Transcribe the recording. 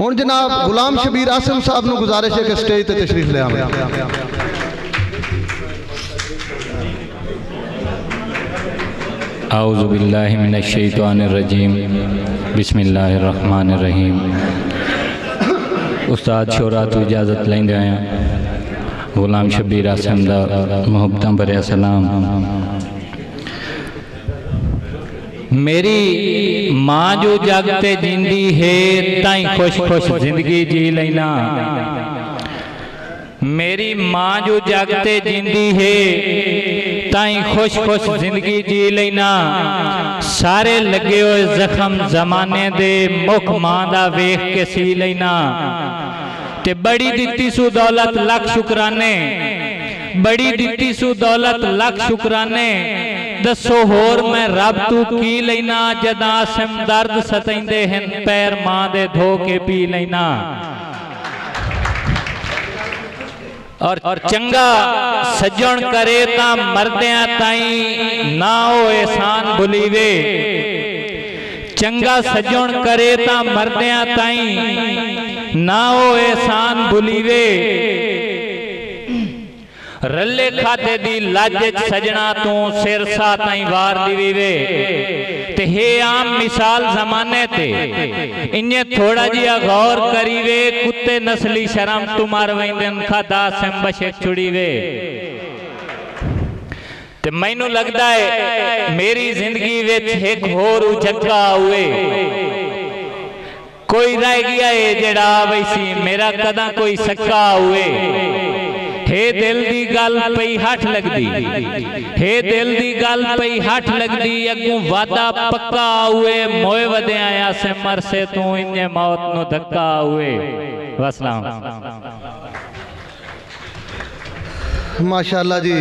हुण जनाब गुलाम शबीर आसिम साहब नूं गुजारिश है कि स्टेज ते तशरीफ ले आवे। आऊज़ु बिल्लाहि मिनश शैतानिर रजीम बिस्मिल्लाहिर रहमानिर रहीम। उस्ताद शोरा तो इजाज़त लेंदे आया गुलाम शबीर आसिम दा मुहब्बतां भरिया सलाम। मेरी माँ जो जागते जिंदी है ताई खुश खुश जिंदगी जी लेना। मेरी माँ जो जागते जिंदी है ताई खुश खुश जिंदगी जी लेना। सारे लगे हुए जख्म जमाने दे मुख मां दा वेख के सी लेना। ते बड़ी दिती सु दौलत लख शुकराने, बड़ी दिती सु दौलत लख शुकराने। दसो होर मैं रब तू की लेना। जदा आसिम दर्द सतेंदे हैं पैर मां दे धो के पी लेना। और चंगा सजण करे ता मरदियां ताई ना ओ एहसान भुलीवे। चंगा सजण करे ता मरदियां ताई ना ओ एहसान भुलीवे। रले खाते दी लाज सजना तू सिर सा ताई वार दिवीवे। ते हे आम मिसाल जमाने ते इन्हें थोड़ा जिया गौर करीवे। कुत्ते नस्ली शर्म तुम्हार वेंदन खादा सिम बशे छुड़ीवे। ते मैनू लगदा है मेरी जिंदगी विच एक होर उजगा हुए कोई रह गया है जेड़ा वैसी मेरा कदा कोई सक्का हुए। हे दिल दी गल पई हठ लगदी, हे दिल दी गल पई हठ लगदी। अगू वादा पक्का हुए मोए वदे आया से मर से तू इन्ने मौत नु धक्का हुए। वसलाम। माशाअल्लाह जी।